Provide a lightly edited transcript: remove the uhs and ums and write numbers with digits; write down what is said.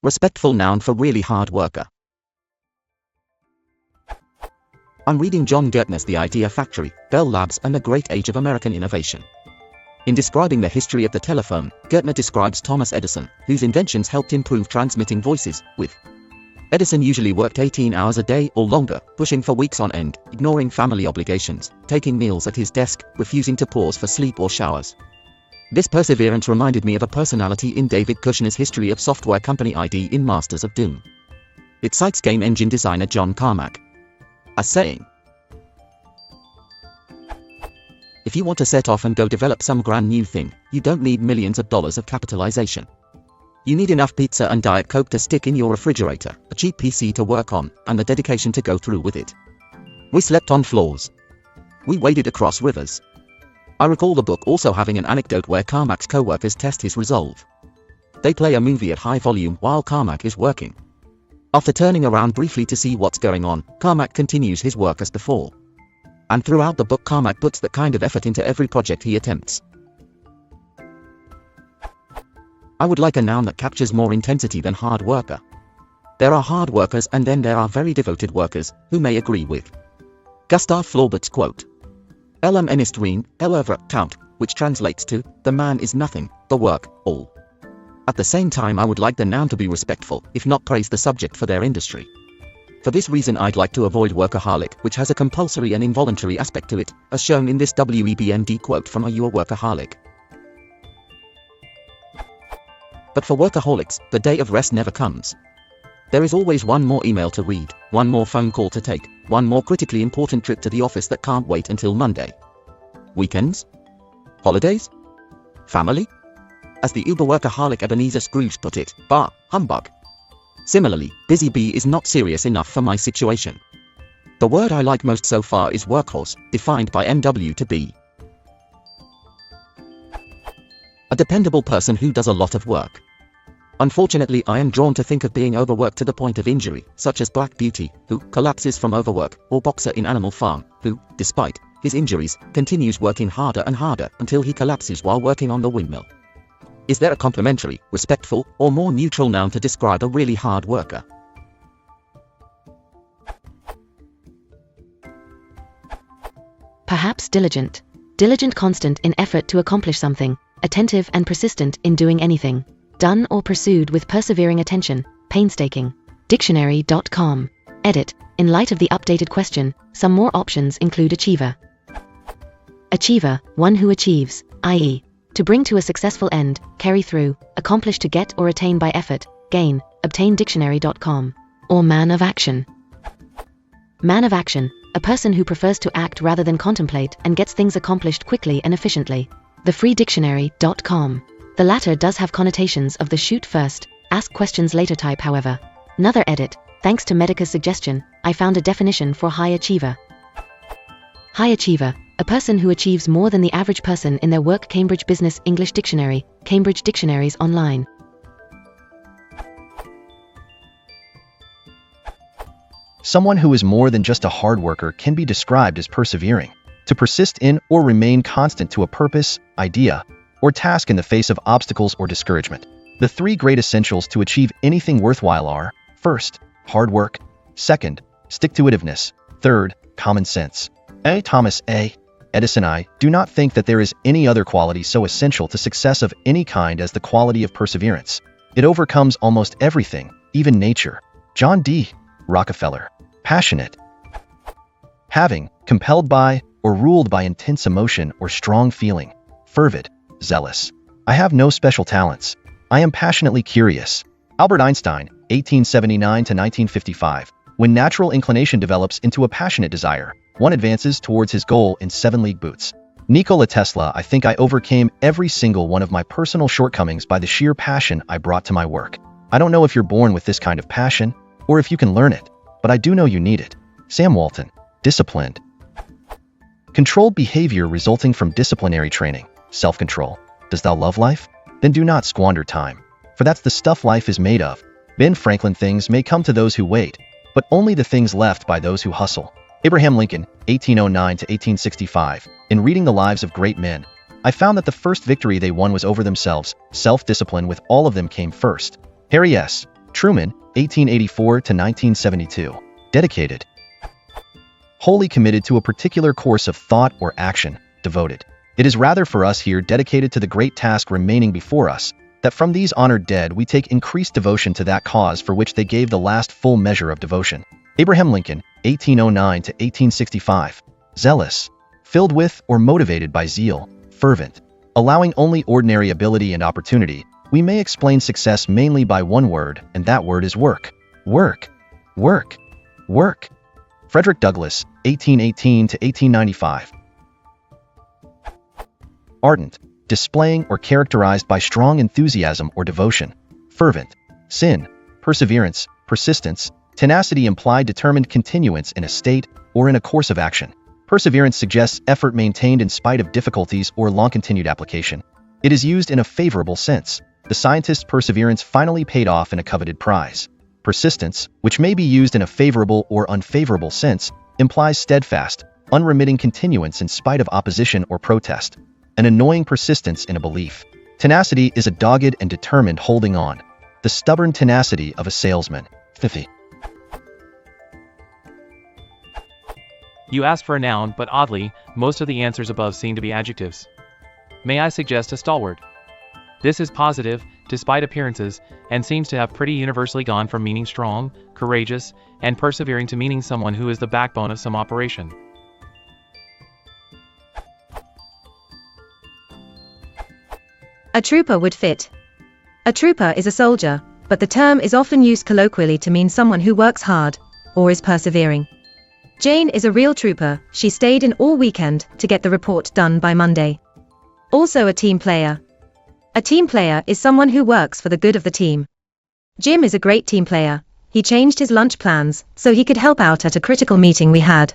Respectful noun for really hard worker. I'm reading John Gertner's The Idea Factory, Bell Labs and the Great Age of American Innovation. In describing the history of the telephone, Gertner describes Thomas Edison, whose inventions helped improve transmitting voices, with Edison usually worked 18 hours a day or longer, pushing for weeks on end, ignoring family obligations, taking meals at his desk, refusing to pause for sleep or showers. This perseverance reminded me of a personality in David Kushner's History of Software Company ID in Masters of Doom. It cites game engine designer John Carmack as saying, "If you want to set off and go develop some grand new thing, you don't need millions of dollars of capitalization. You need enough pizza and Diet Coke to stick in your refrigerator, a cheap PC to work on, and the dedication to go through with it. We slept on floors. We waded across rivers." I recall the book also having an anecdote where Carmack's co-workers test his resolve. They play a movie at high volume while Carmack is working. After turning around briefly to see what's going on, Carmack continues his work as before. And throughout the book Carmack puts that kind of effort into every project he attempts. I would like a noun that captures more intensity than hard worker. There are hard workers and then there are very devoted workers, who may agree with Gustav Flaubert's quote, "Elam enist rein, elevra tout," which translates to, "The man is nothing, the work, all." At the same time I would like the noun to be respectful, if not praise the subject for their industry. For this reason I'd like to avoid workaholic, which has a compulsory and involuntary aspect to it, as shown in this WEBMD quote from Are You a Workaholic? But for workaholics, the day of rest never comes. There is always one more email to read, one more phone call to take, one more critically important trip to the office that can't wait until Monday. Weekends? Holidays? Family? As the uber-workaholic Ebenezer Scrooge put it, bah, humbug. Similarly, busy bee is not serious enough for my situation. The word I like most so far is workhorse, defined by MW to be a dependable person who does a lot of work. Unfortunately I am drawn to think of being overworked to the point of injury, such as Black Beauty, who collapses from overwork, or Boxer in Animal Farm, who, despite his injuries, continues working harder and harder until he collapses while working on the windmill. Is there a complimentary, respectful, or more neutral noun to describe a really hard worker? Perhaps diligent. Diligent, constant in effort to accomplish something, attentive and persistent in doing anything. Done or pursued with persevering attention, painstaking. Dictionary.com. Edit. In light of the updated question, some more options include achiever. Achiever, one who achieves, i.e., to bring to a successful end, carry through, accomplish, to get or attain by effort, gain, obtain. Dictionary.com. Or man of action. Man of action, a person who prefers to act rather than contemplate and gets things accomplished quickly and efficiently. TheFreeDictionary.com. The latter does have connotations of the shoot first, ask questions later type. However, another edit, thanks to Medica's suggestion, I found a definition for high achiever. High achiever, a person who achieves more than the average person in their work. Cambridge Business English Dictionary, Cambridge Dictionaries Online. Someone who is more than just a hard worker can be described as persevering. To persist in or remain constant to a purpose, idea, or task in the face of obstacles or discouragement. The three great essentials to achieve anything worthwhile are, first, hard work, second, stick-to-itiveness, third, common sense. Thomas A. Edison. I do not think that there is any other quality so essential to success of any kind as the quality of perseverance. It overcomes almost everything, even nature. John D. Rockefeller. Passionate. Having, compelled by, or ruled by intense emotion or strong feeling. Fervid. Zealous. I have no special talents. I am passionately curious. Albert Einstein, 1879 to 1955. When natural inclination develops into a passionate desire, one advances towards his goal in 7-league boots. Nikola Tesla. I think I overcame every single one of my personal shortcomings by the sheer passion I brought to my work. I don't know if you're born with this kind of passion, or if you can learn it, but I do know you need it. Sam Walton. Disciplined. Controlled behavior resulting from disciplinary training. Self-control. Does thou love life? Then do not squander time, for that's the stuff life is made of. Ben Franklin. Things may come to those who wait, but only the things left by those who hustle. Abraham Lincoln, 1809 to 1865. In reading the lives of great men, I found that the first victory they won was over themselves. Self-discipline with all of them came first. Harry S. Truman, 1884 to 1972. Dedicated. Wholly committed to a particular course of thought or action, devoted. It is rather for us here dedicated to the great task remaining before us, that from these honored dead we take increased devotion to that cause for which they gave the last full measure of devotion. Abraham Lincoln, 1809 to 1865. Zealous. Filled with or motivated by zeal, fervent. Allowing only ordinary ability and opportunity, we may explain success mainly by one word, and that word is work. Work. Work. Work. Frederick Douglass, 1818 to 1895. Ardent. Displaying or characterized by strong enthusiasm or devotion. Fervent. Sin. Perseverance, persistence, tenacity implied determined continuance in a state or in a course of action. Perseverance suggests effort maintained in spite of difficulties or long-continued application. It is used in a favorable sense. The scientist's perseverance finally paid off in a coveted prize. Persistence, which may be used in a favorable or unfavorable sense, implies steadfast, unremitting continuance in spite of opposition or protest. An annoying persistence in a belief. Tenacity is a dogged and determined holding on. The stubborn tenacity of a salesman. 50. You asked for a noun, but oddly, most of the answers above seem to be adjectives. May I suggest a stalwart? This is positive, despite appearances, and seems to have pretty universally gone from meaning strong, courageous, and persevering to meaning someone who is the backbone of some operation. A trooper would fit. A trooper is a soldier, but the term is often used colloquially to mean someone who works hard, or is persevering. Jane is a real trooper. She stayed in all weekend to get the report done by Monday. Also a team player. A team player is someone who works for the good of the team. Jim is a great team player. He changed his lunch plans so he could help out at a critical meeting we had.